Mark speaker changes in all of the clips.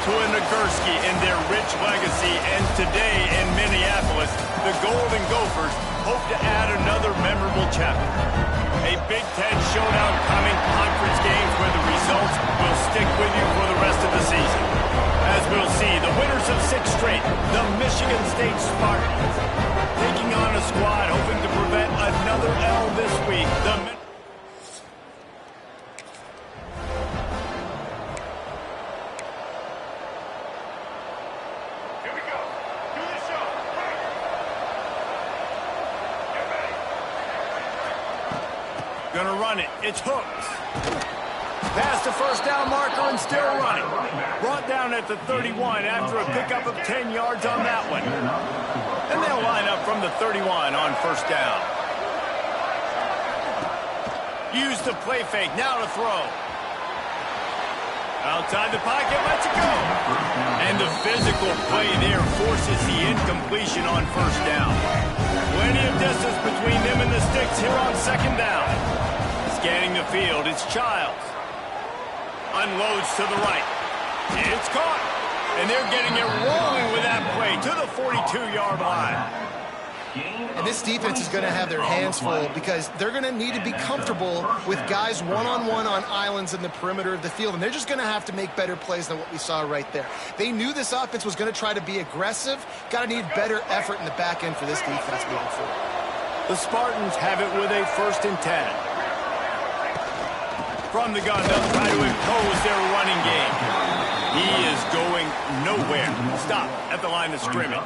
Speaker 1: to a Nagurski in their rich legacy, and today in Minneapolis, the Golden Gophers hope to add another memorable chapter. A Big Ten showdown coming, conference games where the results will stick with you for the rest of the season. As we'll see, the winners of 6 straight, the Michigan State Spartans, taking on a squad hoping to prevent another L this week. Gonna run it. It's Hooks. Past the first down marker and still running. Brought down at the 31 after a pickup of 10 yards on that one. And they'll line up from the 31 on first down. Use the play fake. Now to throw. Outside the pocket. Lets it go. And the physical play there forces the incompletion on first down. Plenty of distance between them and the sticks here on second down. Scanning the field, it's Childs. Unloads to the right. It's caught. And they're getting it rolling with that play to the 42-yard line.
Speaker 2: And this defense is going to have their hands full because they're going to need to be comfortable with guys one-on-one on islands in the perimeter of the field. And they're just going to have to make better plays than what we saw right there. They knew this offense was going to try to be aggressive. Got to need better effort in the back end for this defense moving forward.
Speaker 1: The Spartans have it with a 1st and 10. From the gun, they'll try to impose their running game. He is going nowhere. Stop at the line of scrimmage.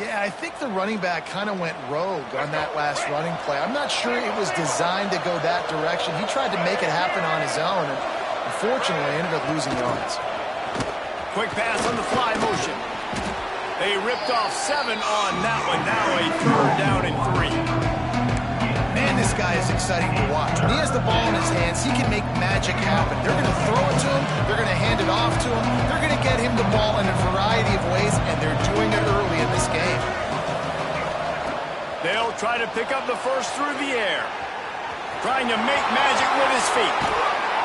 Speaker 2: Yeah, I think the running back kind of went rogue on that last running play. I'm not sure it was designed to go that direction. He tried to make it happen on his own, and unfortunately ended up losing yards.
Speaker 1: Quick pass on the fly motion. They ripped off 7 on that one. Now a 3rd down and 3.
Speaker 2: Man, this guy is exciting to watch. When he has the ball in his hands, he can make magic happen. They're going to throw it to him. They're going to hand it off to him. They're going to get him the ball in a variety of ways, and they're doing it early in this game.
Speaker 1: They'll try to pick up the first through the air. Trying to make magic with his feet.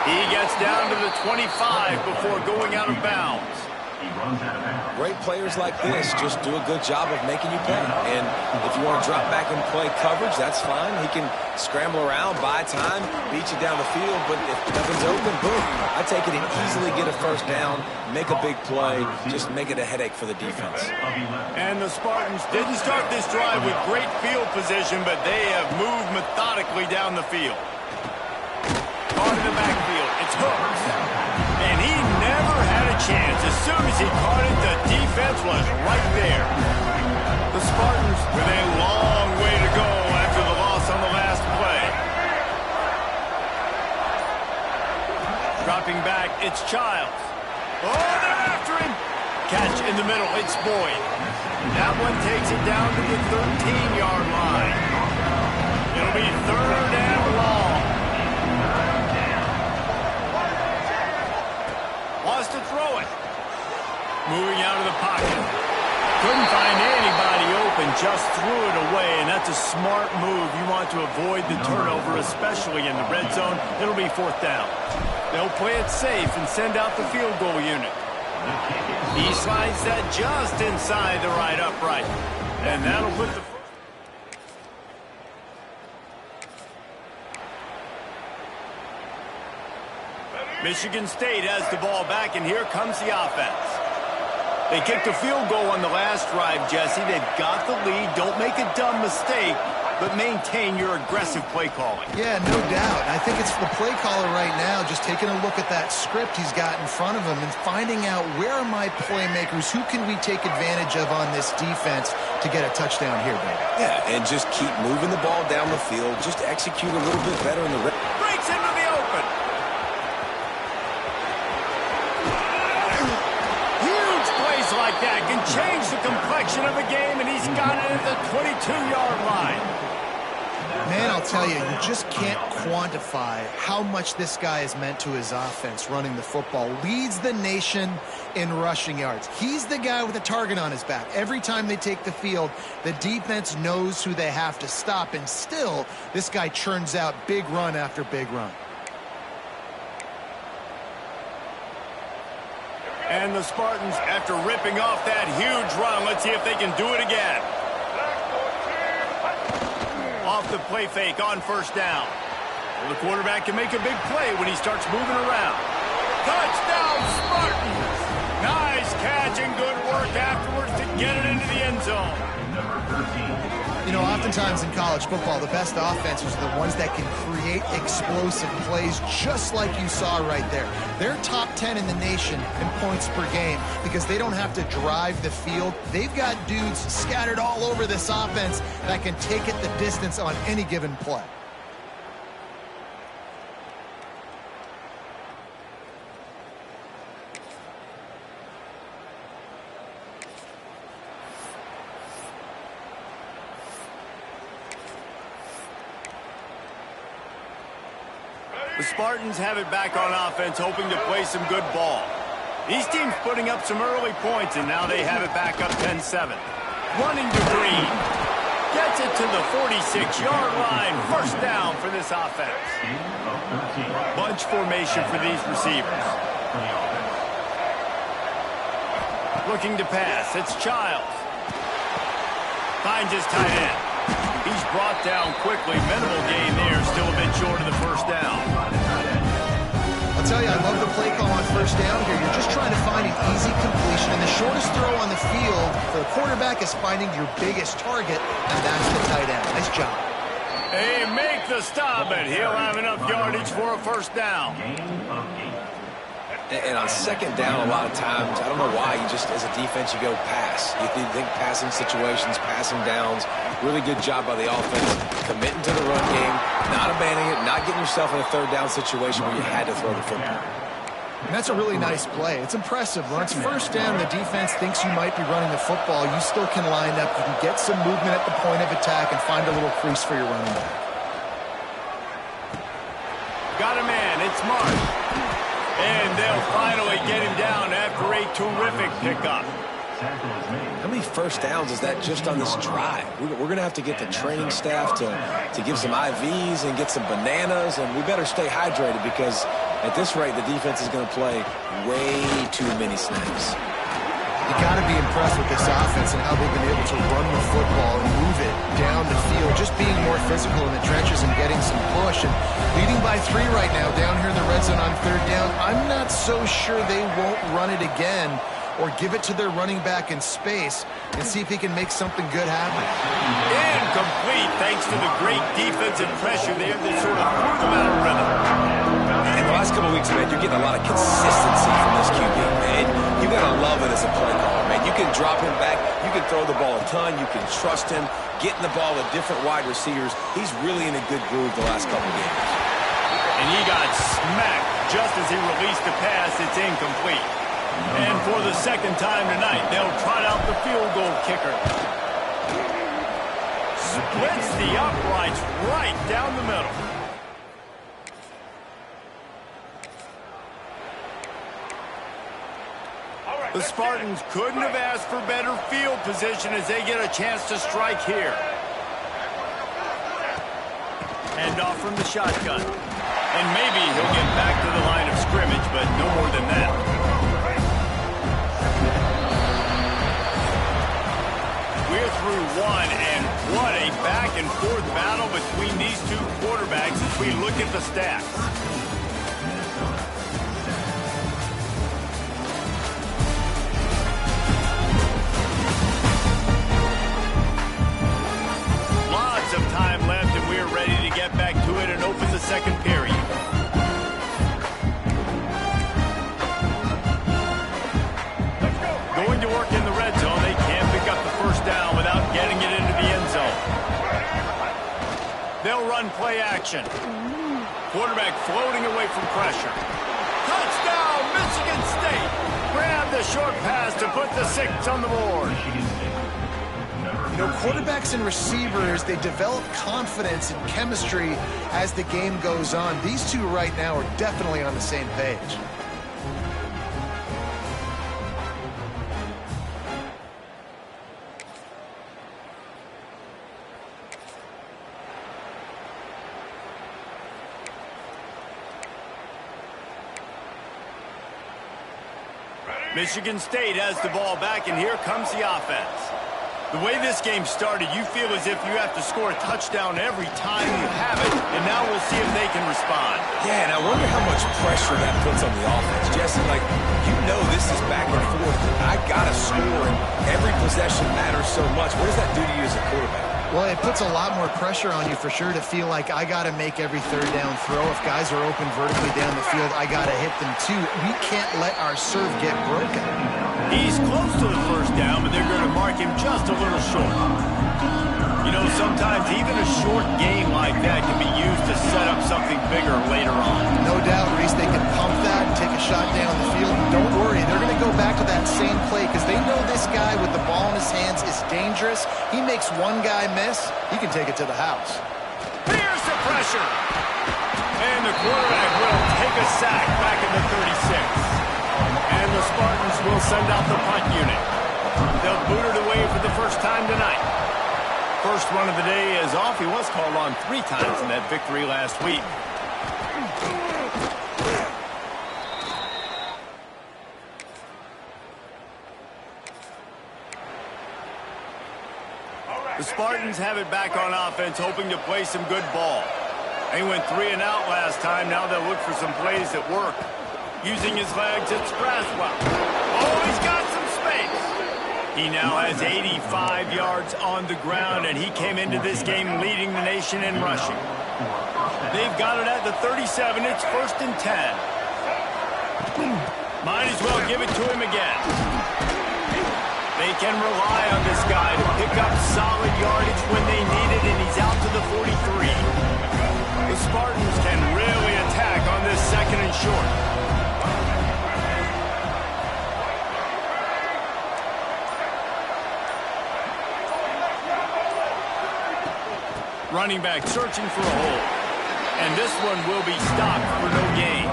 Speaker 1: He gets down to the 25 before going out of bounds.
Speaker 3: Great players like this just do a good job of making you pay. And if you want to drop back and play coverage, that's fine. He can scramble around, buy time, beat you down the field. But if nothing's open, boom. I take it and easily get a first down, make a big play, just make it a headache for the defense.
Speaker 1: And the Spartans didn't start this drive with great field position, but they have moved methodically down the field. On to the backfield. It's Hooks. And he never had a chance. As soon as he caught it, the defense was right there. The Spartans with a long way to go after the loss on the last play. Dropping back, it's Childs. Oh, they're after him. Catch in the middle, it's Boyd. That one takes it down to the 13-yard line. It'll be 3rd and long. Wants to throw it. Moving out of the pocket. Couldn't find anybody open, just threw it away, and that's a smart move. You want to avoid the turnover, especially in the red zone. It'll be 4th down. They'll play it safe and send out the field goal unit. He slides that just inside the right upright. And that'll put the... Michigan State has the ball back, and here comes the offense. They kicked a field goal on the last drive, Jesse. They've got the lead. Don't make a dumb mistake, but maintain your aggressive play calling.
Speaker 2: Yeah, no doubt. I think it's the play caller right now just taking a look at that script he's got in front of him and finding out where are my playmakers, who can we take advantage of on this defense to get a touchdown here, baby.
Speaker 3: Yeah, and just keep moving the ball down the field. Just execute a little bit better in the...
Speaker 1: Breaks into the open. Like that can change the complexion of a game, and he's got it at the 22-yard line.
Speaker 2: Man, I'll tell you, you just can't quantify how much this guy has meant to his offense running the football. Leads the nation in rushing yards. He's the guy with a target on his back. Every time they take the field, the defense knows who they have to stop, and still, this guy churns out big run after big run.
Speaker 1: And the Spartans, after ripping off that huge run, let's see if they can do it again. Off the play fake on first down. Well, the quarterback can make a big play when he starts moving around. Touchdown, Spartans! Nice catch and good work afterwards to get it into the end zone.
Speaker 2: You know, oftentimes in college football, the best offenses are the ones that can create explosive plays just like you saw right there. They're top 10 in the nation in points per game because they don't have to drive the field. They've got dudes scattered all over this offense that can take it the distance on any given play.
Speaker 1: The Spartans have it back on offense, hoping to play some good ball. These teams putting up some early points, and now they have it back up 10-7. Running to Green. Gets it to the 46-yard line. First down for this offense. Bunch formation for these receivers. Looking to pass. It's Childs. Finds his tight end. He's brought down quickly. Minimal gain there. Still a bit short of the first down.
Speaker 2: I'll tell you, I love the play call on first down here. You're just trying to find an easy completion, and the shortest throw on the field for the quarterback is finding your biggest target, and that's the tight end. Nice job.
Speaker 1: They make the stop, and he'll have enough yardage for a first down.
Speaker 3: And on second down, a lot of times, I don't know why, you just, as a defense, you go pass. You think passing situations, passing downs. Really good job by the offense, committing to the run game, not abandoning it, not getting yourself in a third down situation where you had to throw the football.
Speaker 2: And that's a really nice play. It's impressive. When it's first down, the defense thinks you might be running the football. You still can line up. You can get some movement at the point of attack and find a little crease for your running back.
Speaker 1: Got a man. It's Mark. And they'll finally get him down after a terrific pickup.
Speaker 3: How many first downs is that just on this drive? We're going to have to get the training staff to give some IVs and get some bananas, and we better stay hydrated because at this rate, the defense is going to play way too many snaps.
Speaker 2: You got to be impressed with this offense and how they've been able to run the football and move it down the field, just being more physical in the trenches and getting some push. And leading by 3 right now down here in the red zone on third down. I'm not so sure they won't run it again or give it to their running back in space and see if he can make something good happen.
Speaker 1: Incomplete thanks to the great defensive pressure there that sort of threw them out of rhythm.
Speaker 3: In the last couple of weeks, man, you're getting a lot of consistency from this QB, man. You got to love it as a play caller, man. You can drop him back. You can throw the ball a ton. You can trust him, getting the ball with different wide receivers. He's really in a good groove the last couple of games.
Speaker 1: And he got smacked just as he released the pass. It's incomplete. And for the second time tonight, they'll trot out the field goal kicker. Splits the uprights right down the middle. The Spartans couldn't have asked for better field position as they get a chance to strike here. Hand off from the shotgun. And maybe he'll get back to the line of scrimmage, but no more than that. We're through one, and what a back-and-forth battle between these two quarterbacks as we look at the stats. Lots of time left, and we're ready to get back to it and open the second period. Going to work in the red zone. They can't pick up the first down without getting it into the end zone. They'll run play action. Quarterback floating away from pressure. Touchdown, Michigan State. Grab the short pass to put the 6 on the board.
Speaker 2: You know, quarterbacks and receivers, they develop confidence and chemistry as the game goes on. These two right now are definitely on the same page.
Speaker 1: Michigan State has the ball back, and here comes the offense. The way this game started, you feel as if you have to score a touchdown every time you have it, and now we'll see if they can respond.
Speaker 3: Yeah, and I wonder how much pressure that puts on the offense. Jesse, like, you know this is back and forth. I got to score, and every possession matters so much. What does that do to you as a quarterback?
Speaker 2: Well, it puts a lot more pressure on you for sure to feel like I got to make every third down throw. If guys are open vertically down the field, I got to hit them too. We can't let our serve get broken.
Speaker 1: He's close to the first down, but they're going to mark him just a little short. You know, sometimes even a short game like that can be used to set up something bigger later on.
Speaker 2: No doubt, Reese, they can pump that and take a shot down the field. Don't worry, they're going to go back to that same play because they know this guy with the ball in his hands is dangerous. He makes one guy miss, he can take it to the house.
Speaker 1: Here's the pressure. And the quarterback will take a sack back in the 36. And the Spartans will send out the punt unit. They'll boot it away for the first time tonight. First run of the day is off. He was called on 3 times in that victory last week. The Spartans have it back on offense, hoping to play some good ball. They went 3 and out last time. Now they'll look for some plays that work. Using his legs, it's Braswell. Oh, he's got some space. He now has 85 yards on the ground, and he came into this game leading the nation in rushing. They've got it at the 37. It's 1st and 10. Might as well give it to him again. They can rely on this guy to pick up solid yardage when they need it, and he's out to the 43. The Spartans can really attack on this 2nd and short. Running back searching for a hole. And this one will be stopped for no gain.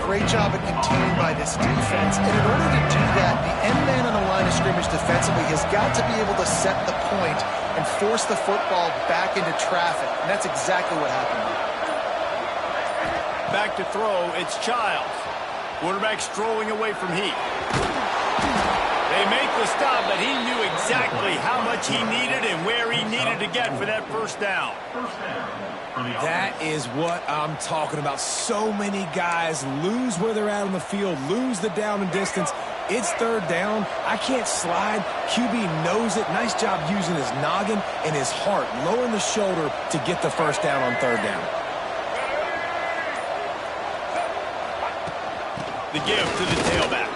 Speaker 2: Great job at containing by this defense. And in order to do that, the end man on the line of scrimmage defensively has got to be able to set the point and force the football back into traffic. And that's exactly what happened.
Speaker 1: Back to throw, it's Childs. Quarterback strolling away from Heath. They make the stop, but he knew exactly how much he needed and where he needed to get for that 1st down.
Speaker 3: That is what I'm talking about. So many guys lose where they're at on the field, lose the down and distance. It's 3rd down. I can't slide. QB knows it. Nice job using his noggin and his heart, lowering the shoulder to get the 1st down on 3rd down.
Speaker 1: The give to the tailback.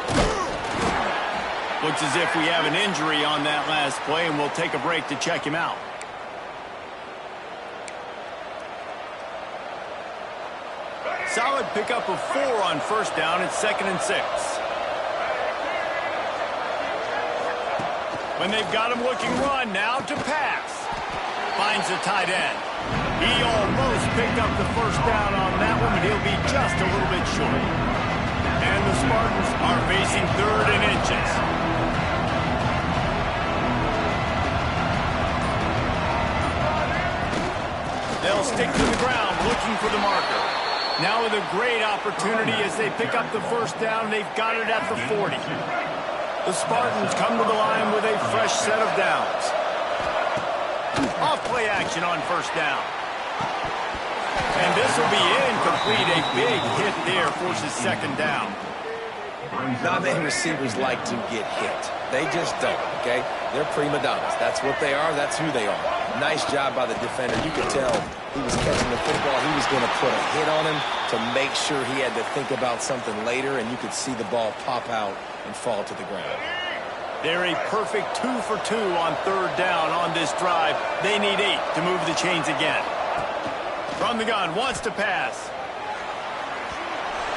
Speaker 1: Looks as if we have an injury on that last play, and we'll take a break to check him out. Solid pickup of 4 on 1st down. It's 2nd and 6. When they've got him looking run, now to pass. Finds the tight end. He almost picked up the 1st down on that one, but he'll be just a little bit short. And the Spartans are facing 3rd and inches. They'll stick to the ground looking for the marker. Now with a great opportunity as they pick up the 1st down. They've got it at the 40. The Spartans come to the line with a fresh set of downs. Off play action on 1st down. And this will be incomplete. A big hit there forces 2nd down.
Speaker 3: Not many receivers like to get hit. They just don't, okay? They're prima donnas. That's what they are. That's who they are. Nice job by the defender. You could tell he was catching the football. He was going to put a hit on him to make sure he had to think about something later, and you could see the ball pop out and fall to the ground.
Speaker 1: They're a perfect 2 for 2 on 3rd down on this drive. They need 8 to move the chains again. From the gun, wants to pass.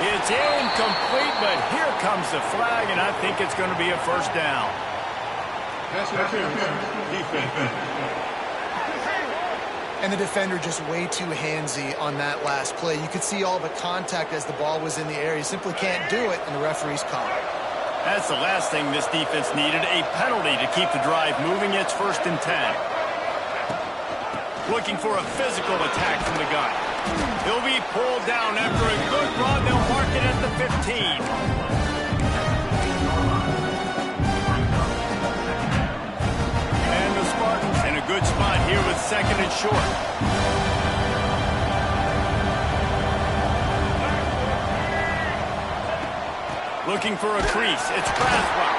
Speaker 1: It's incomplete, but here comes the flag, and I think it's going to be a 1st down.
Speaker 2: And the defender just way too handsy on that last play. You could see all the contact as the ball was in the air. He simply can't do it, and the referee's call it.
Speaker 1: That's the last thing this defense needed, a penalty to keep the drive moving. It's 1st and 10. Looking for a physical attack from the gun. He'll be pulled down after a good run. They'll mark it at the 15. second and short. Looking for a crease. It's Braswell.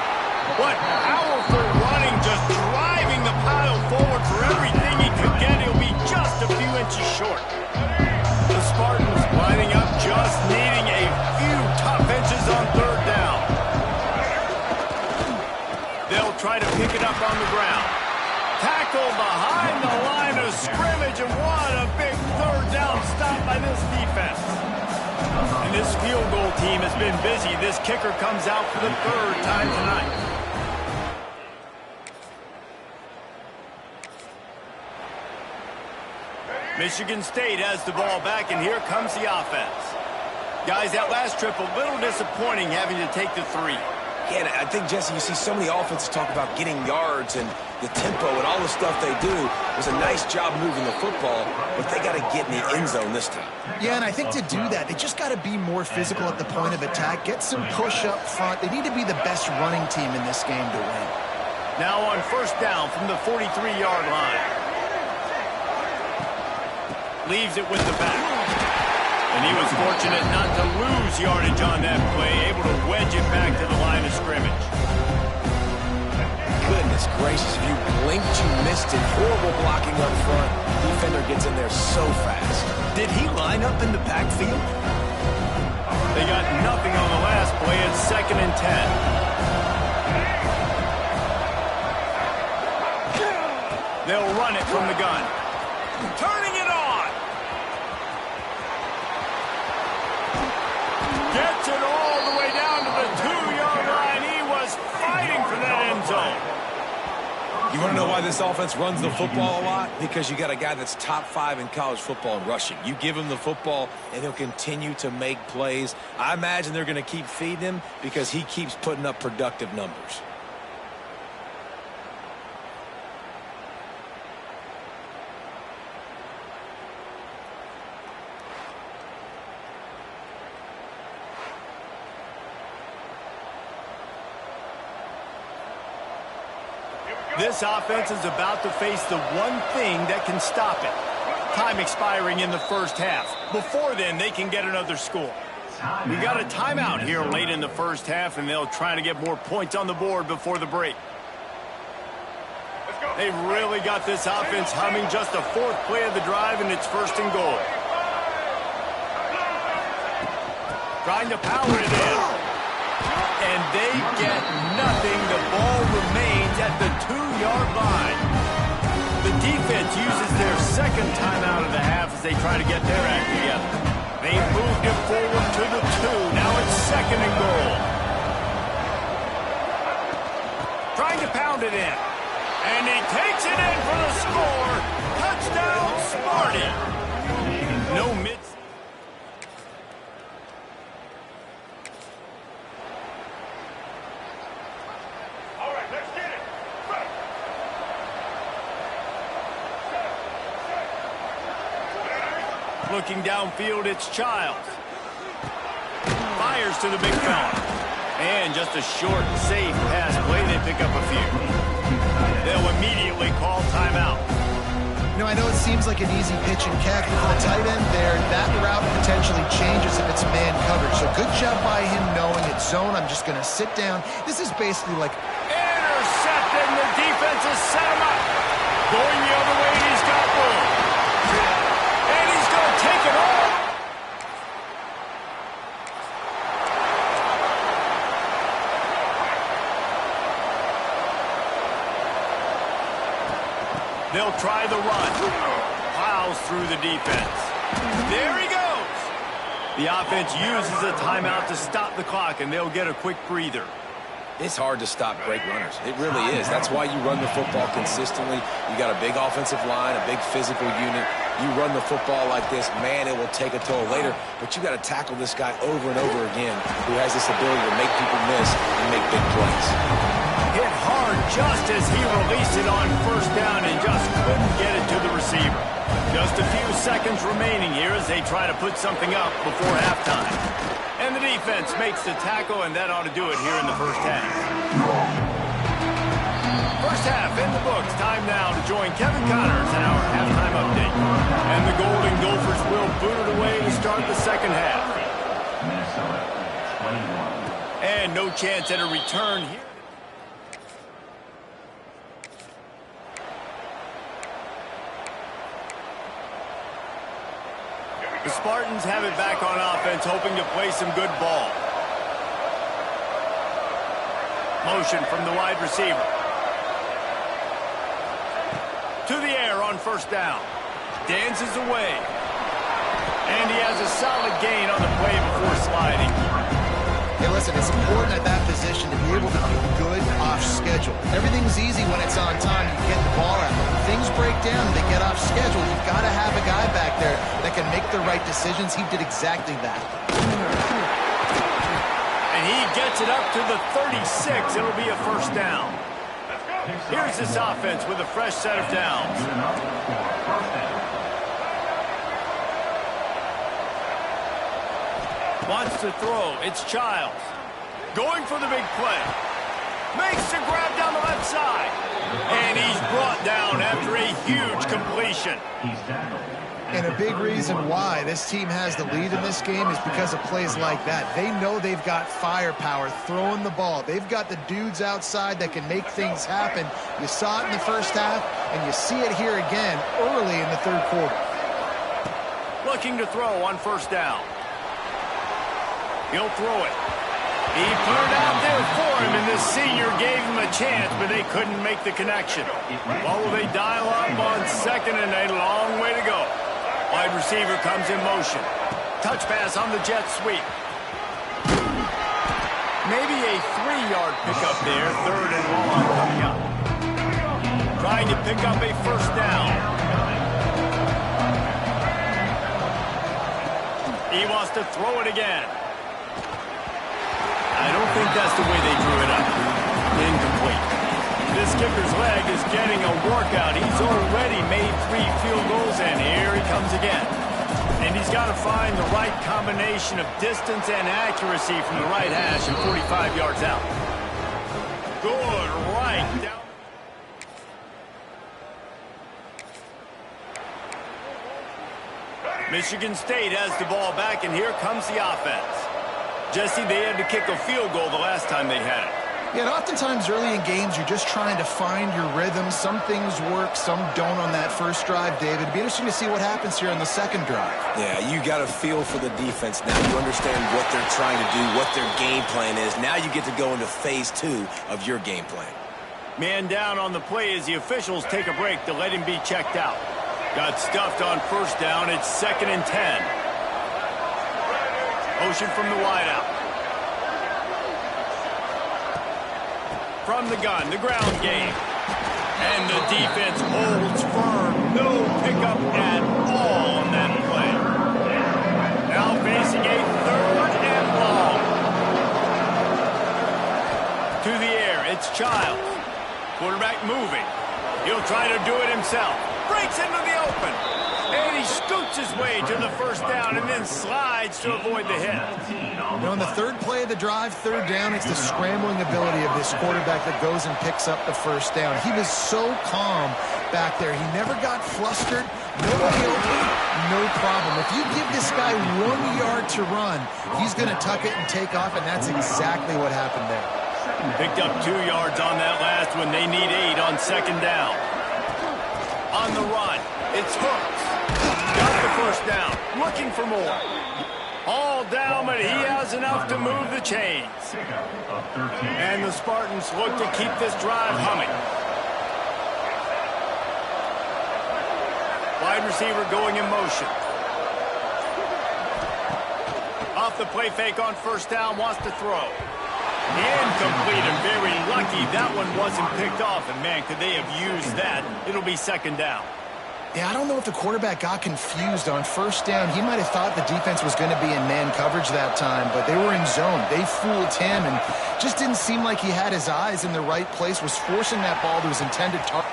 Speaker 1: What powerful running, just driving the pile forward for everything he could get. He'll be just a few inches short. The Spartans lining up, just needing a few tough inches on third down. They'll try to pick it up on the ground. Tackle behind the line of scrimmage, and what a big third down stop by this defense. And this field goal team has been busy. This kicker comes out for the third time tonight. Michigan State has the ball back, and here comes the offense. Guys, that last trip a little disappointing having to take the 3.
Speaker 3: Yeah, I think, Jesse, you see so many offenses talk about getting yards and the tempo and all the stuff they do. It was a nice job moving the football, but they got to get in the end zone this time.
Speaker 2: Yeah, and I think to do that, they just got to be more physical at the point of attack, get some push up front. They need to be the best running team in this game to win.
Speaker 1: Now on first down from the 43-yard line. Leaves it with the back. And he was fortunate not to lose yardage on that play, able to wedge it back to the line of scrimmage.
Speaker 3: Goodness gracious, if you blinked, you missed it. Horrible blocking up front. Defender gets in there so fast.
Speaker 1: Did he line up in the backfield? They got nothing on the last play. It's 2nd and 10. They'll run it from the gun. Turning it on. Gets it all the way down to the 2-yard line. He was fighting for that end zone.
Speaker 3: You want to know why this offense runs the football a lot? Because you got a guy that's top 5 in college football in rushing. You give him the football, and he'll continue to make plays. I imagine they're going to keep feeding him because he keeps putting up productive numbers.
Speaker 1: This offense is about to face the one thing that can stop it. Time expiring in the first half. Before then, they can get another score. We got a timeout here late in the first half, and they'll try to get more points on the board before the break. They've really got this offense humming. Just a 4th play of the drive, and it's 1st and goal. Trying to power it in. And they get nothing. The ball remains at the 2-yard line. The defense uses their 2nd timeout of the half as they try to get their act together. They moved it forward to the 2. Now it's 2nd and goal. Trying to pound it in. And he takes it in for the score. Touchdown, Sparty. No mid. Looking downfield, it's Childs. Fires to the big fella. And just a short, safe pass play. They pick up a few. They'll immediately call timeout.
Speaker 2: You know, I know it seems like an easy pitch and catch, but for the tight end there, that route potentially changes if it's man coverage. So good job by him knowing it's zone. I'm just going to sit down. This is basically like...
Speaker 1: Intercepted, and the defense has set him up. Going the other way, and he's got room. And he's going to take it all. They'll try the run. Plows through the defense. There he goes. The offense uses a timeout to stop the clock, and they'll get a quick breather.
Speaker 3: It's hard to stop great runners. It really is. That's why you run the football consistently. You got a big offensive line, a big physical unit. You run the football like this, man, it will take a toll later. But you got to tackle this guy over and over again who has this ability to make people miss and make big plays.
Speaker 1: Hit hard just as he released it on first down and just couldn't get it to the receiver. Just a few seconds remaining here as they try to put something up before halftime. And the defense makes the tackle, and that ought to do it here in the first half. First half in the book. Well, it's time now to join Kevin Connors in our halftime update. And the Golden Gophers will boot it away to start the second half. And no chance at a return here. The Spartans have it back on offense, hoping to play some good ball. Motion from the wide receiver. To the air on first down. Dances away. And he has a solid gain on the play before sliding.
Speaker 2: Hey, listen, it's important at that position to be able to be good off schedule. Everything's easy when it's on time. You get the ball out. When things break down and they get off schedule, you've got to have a guy back there that can make the right decisions. He did exactly that.
Speaker 1: And he gets it up to the 36. It'll be a first down. Here's this offense with a fresh set of downs. Wants to throw. It's Childs. Going for the big play. Makes the grab down the left side. And he's brought down after a huge completion.
Speaker 2: And a big reason why this team has the lead in this game is because of plays like that. They know they've got firepower throwing the ball. They've got the dudes outside that can make things happen. You saw it in the first half, and you see it here again early in the third quarter.
Speaker 1: Looking to throw on first down. He'll throw it. He put it out there for him, and this senior gave him a chance, but they couldn't make the connection. Well, will they dial up on second and a long way to go? Wide receiver comes in motion. Touch pass on the jet sweep. Maybe a 3-yard pickup there. Third and long coming up. Trying to pick up a first down. He wants to throw it again. I don't think that's the way they drew it up. Incomplete. This kicker's leg is getting a workout. He's already made 3 field goals, and here he comes again. And he's got to find the right combination of distance and accuracy from the right hash and 45 yards out. Good right down. Michigan State has the ball back, and here comes the offense. Jesse, they had to kick a field goal the last time they had it.
Speaker 2: Yeah, and oftentimes early in games, you're just trying to find your rhythm. Some things work, some don't on that first drive, David. It'd be interesting to see what happens here on the second drive.
Speaker 3: Yeah, you got a feel for the defense now. You understand what they're trying to do, what their game plan is. Now you get to go into phase 2 of your game plan. Man down on the play as the officials take a break to let him be checked out. Got stuffed on first down. It's 2nd and 10. Motion from the wideout. From the gun, the ground game. And the defense holds firm. No pickup at all on that play. Now facing a 3rd and long. To the air, it's Childs. Quarterback moving. He'll try to do it himself. Breaks into the open. And he scoots his way to the first down and then slides to avoid the hit.
Speaker 2: You know, on the third play of the drive, 3rd down, it's the scrambling ability of this quarterback that goes and picks up the first down. He was so calm back there. He never got flustered. Nobody open, no problem. If you give this guy 1 yard to run, he's going to tuck it and take off, and that's exactly what happened there.
Speaker 1: Picked up 2 yards on that last one. They need 8 on second down. On the run, it's Hooks. Got the first down. Looking for more. All down, but he has enough to move the chains. And the Spartans look to keep this drive humming. Wide receiver going in motion. Off the play fake on first down, wants to throw. Incomplete, and very lucky that one wasn't picked off. And, man, could they have used that? It'll be second down.
Speaker 2: Yeah, I don't know if the quarterback got confused on first down. He might have thought the defense was going to be in man coverage that time, but they were in zone. They fooled him and just didn't seem like he had his eyes in the right place, was forcing that ball to his intended target.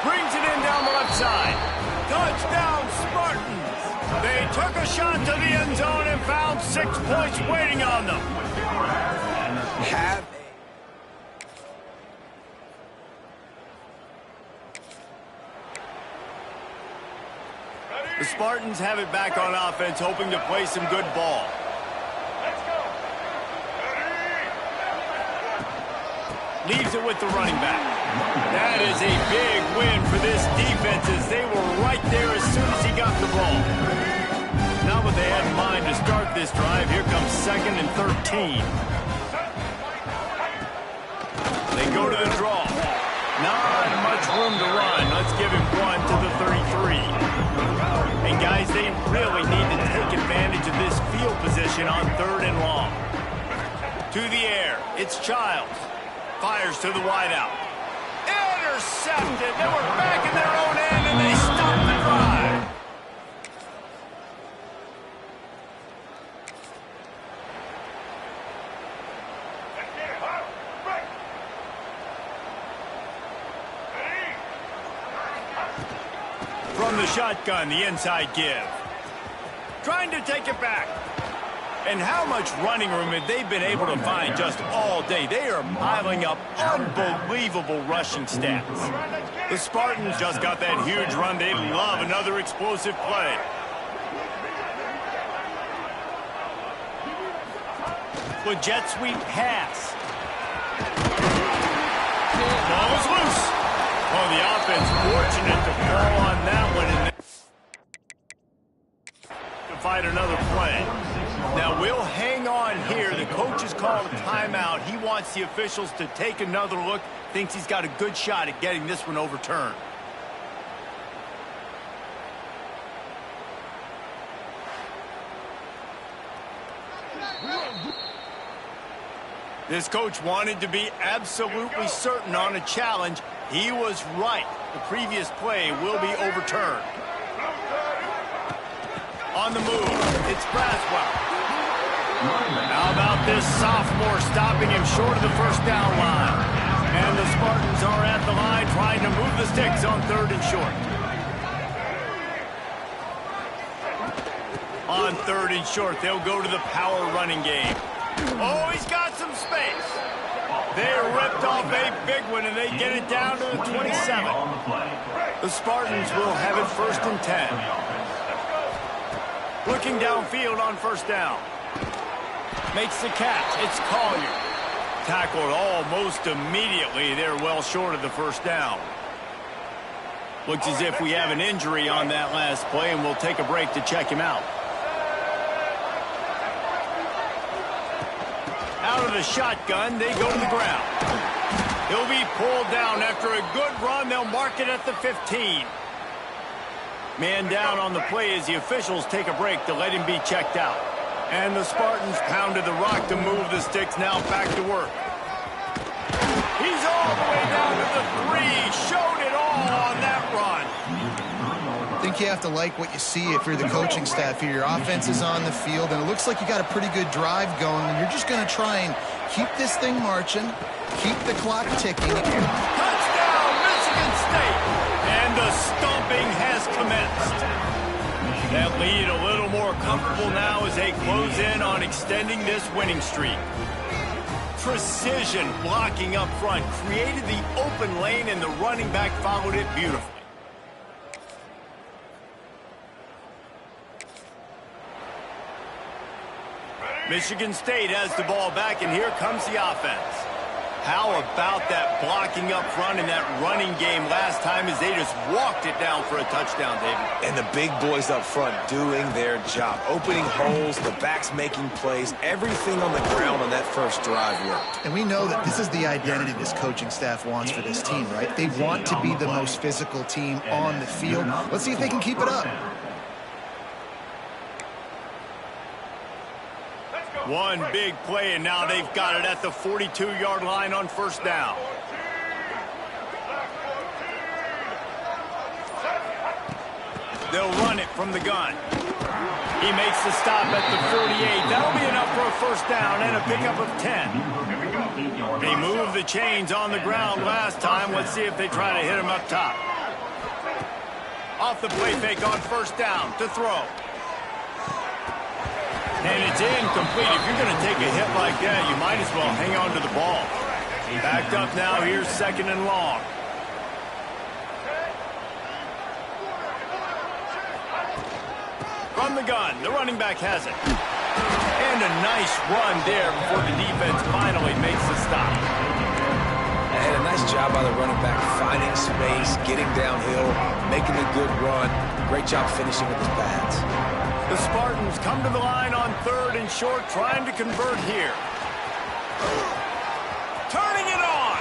Speaker 1: Brings it in down the left side. Touchdown, Spartans. They took a shot to the end zone and found 6 points waiting on them. The Spartans have it back on offense, hoping to play some good ball. Leaves it with the running back. That is a big win for this defense as they were right there as soon as he got the ball. Not what they had in mind to start this drive. Here comes 2nd and 13. They go to the draw. Not much room to run. Let's give him 1 to the 33. And guys, they really need to take advantage of this field position on 3rd and long. To the air. It's Childs. Fires to the wideout. Intercepted. They were back in their own end, and they stopped the drive. From the shotgun, the inside give. Trying to take it back. And how much running room have they been able to find just all day? They are piling up unbelievable rushing stats. The Spartans just got that huge run. They love another explosive play. With jet sweep pass. Ball is loose. Oh, the offense fortunate to fall on that one and to fight another play. Now, we'll hang on here. The coach has called a timeout. He wants the officials to take another look. Thinks he's got a good shot at getting this one overturned. This coach wanted to be absolutely certain on a challenge. He was right. The previous play will be overturned. On the move, it's Braswell. How about this sophomore stopping him short of the first down line? And the Spartans are at the line trying to move the sticks on 3rd and short. On 3rd and short, they'll go to the power running game. Oh, he's got some space. They ripped off a big one, and they get it down to the 27. The Spartans will have it 1st and 10. Looking downfield on 1st down. Makes the catch. It's Collier. Tackled almost immediately. They're well short of the 1st down. Looks as if we have an injury on that last play, and we'll take a break to check him out. Out of the shotgun, they go to the ground. He'll be pulled down after a good run. They'll mark it at the 15. Man down on the play as the officials take a break to let him be checked out. And the Spartans pounded the rock to move the sticks. Now back to work. He's all the way down to the 3. Showed it all on that run.
Speaker 2: I think you have to like what you see if you're the coaching staff here. Your offense is on the field, and it looks like you got a pretty good drive going, and you're just going to try and keep this thing marching, keep the clock ticking.
Speaker 1: Touchdown, Michigan State! And the stomping has commenced. That lead a little more comfortable now as they close in on extending this winning streak. Precision blocking up front created the open lane, and the running back followed it beautifully. Michigan State has the ball back, and here comes the offense. How about that blocking up front and that running game last time as they just walked it down for a touchdown, David?
Speaker 3: And the big boys up front doing their job. Opening holes, the backs making plays. Everything on the ground on that first drive worked.
Speaker 2: And we know that this is the identity this coaching staff wants for this team, right? They want to be the most physical team on the field. Let's see if they can keep it up.
Speaker 1: One big play, and now they've got it at the 42-yard line on 1st down. They'll run it from the gun. He makes the stop at the 48. That'll be enough for a 1st down and a pickup of 10. They moved the chains on the ground last time. Let's see if they try to hit him up top. Off the play fake on 1st down to throw. And it's incomplete. If you're going to take a hit like that, you might as well hang on to the ball. Backed up now. Here's 2nd and long. From the gun, the running back has it. And a nice run there before the defense finally makes the stop.
Speaker 3: And a nice job by the running back, finding space, getting downhill, making a good run. Great job finishing with his pads.
Speaker 1: The Spartans come to the line on 3rd and short, trying to convert here. Turning it on.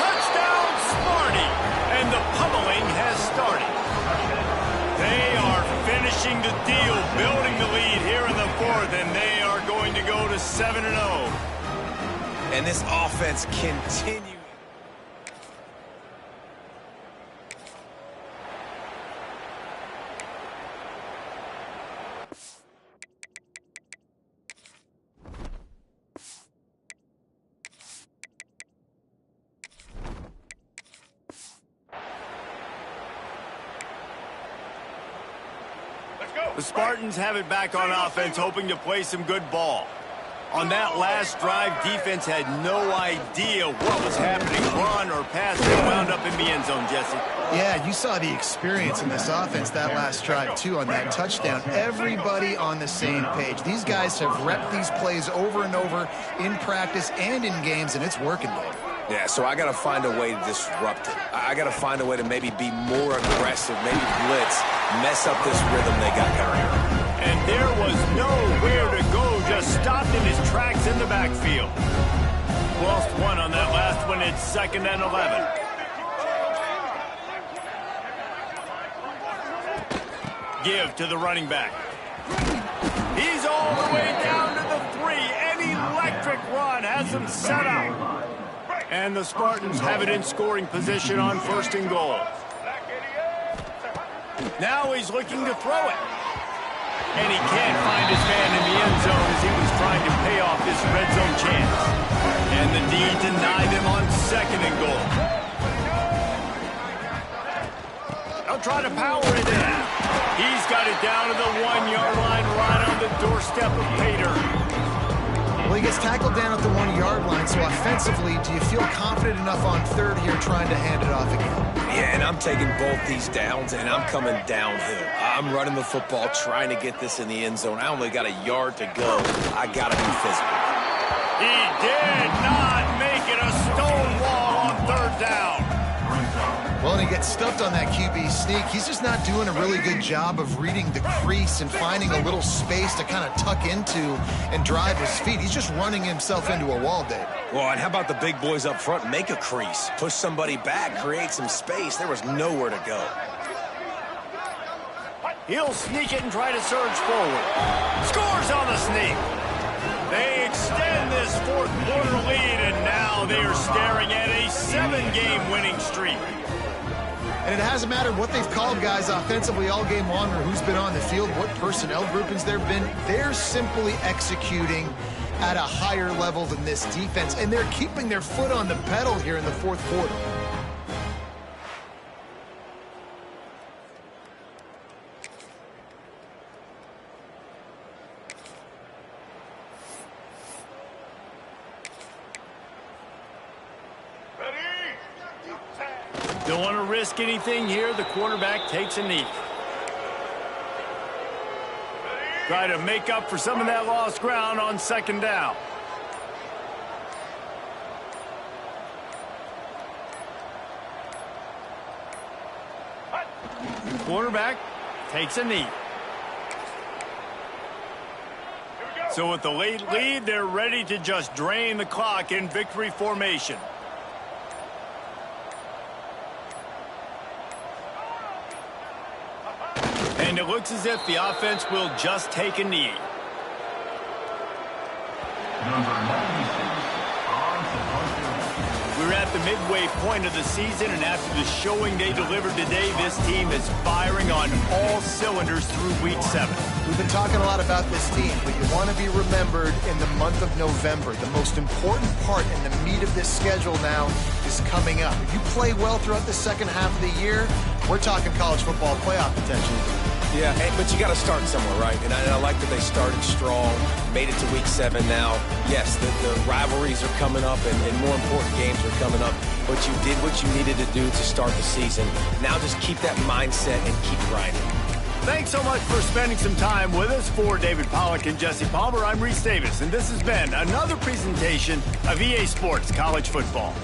Speaker 1: Touchdown, Sparty. And the pummeling has started. They are finishing the deal, building the lead here in the 4th, and they are going to go to 7-0.
Speaker 3: And this offense continues.
Speaker 1: The Spartans have it back on offense, hoping to play some good ball. On that last drive, defense had no idea what was happening. Run or pass, they wound up in the end zone, Jesse.
Speaker 2: Yeah, you saw the experience in this offense that last drive, too, on that touchdown. Everybody on the same page. These guys have repped these plays over and over in practice and in games, and it's working, baby.
Speaker 3: Yeah, so I got to find a way to disrupt it. I got to find a way to maybe be more aggressive, maybe blitz, mess up this rhythm they got going.
Speaker 1: And there was nowhere to go, just stopped in his tracks in the backfield. Lost one on that last one. It's 2nd and 11. Give to the running back. He's all the way down to the 3. An electric run has him set up. And the Spartans have it in scoring position on 1st and goal. Now he's looking to throw it. And he can't find his man in the end zone as he was trying to pay off this red zone chance. And the D denied him on 2nd and goal. They'll try to power it in. He's got it down to the 1-yard line, right on the doorstep of Pater.
Speaker 2: Well, he gets tackled down at the 1-yard line, so offensively, do you feel confident enough on 3rd here trying to hand it off again?
Speaker 3: Yeah, and I'm taking both these downs, and I'm coming downhill. I'm running the football, trying to get this in the end zone. I only got a yard to go. I got to be physical.
Speaker 1: He did not make it a stone wall on 3rd down.
Speaker 2: Well, and he gets stuffed on that QB sneak. He's just not doing a really good job of reading the crease and finding a little space to kind of tuck into and drive his feet. He's just running himself into a wall, Dave.
Speaker 3: Well, and how about the big boys up front? Make a crease. Push somebody back. Create some space. There was nowhere to go.
Speaker 1: He'll sneak it and try to surge forward. Scores on the sneak. They extend this 4th quarter lead, and now they are staring at a 7-game winning streak.
Speaker 2: And it hasn't mattered what they've called guys offensively all game long or who's been on the field, what personnel groupings there have been. They're simply executing at a higher level than this defense, and they're keeping their foot on the pedal here in the 4th quarter.
Speaker 1: Don't want to risk anything here. The quarterback takes a knee. Try to make up for some of that lost ground on 2nd down. Quarterback takes a knee. So with the late lead, they're ready to just drain the clock in victory formation. And it looks as if the offense will just take a knee. We're at the midway point of the season, and after the showing they delivered today, this team is firing on all cylinders through Week 7.
Speaker 2: We've been talking a lot about this team, but you want to be remembered in the month of November. The most important part and the meat of this schedule now is coming up. If you play well throughout the second half of the year, we're talking college football playoff potential.
Speaker 3: Yeah, but you got to start somewhere, right? And I like that they started strong, made it to week 7 now. Yes, the rivalries are coming up, and more important games are coming up. But you did what you needed to do to start the season. Now just keep that mindset and keep grinding.
Speaker 1: Thanks so much for spending some time with us. For David Pollack and Jesse Palmer, I'm Reese Davis, and this has been another presentation of EA Sports College Football.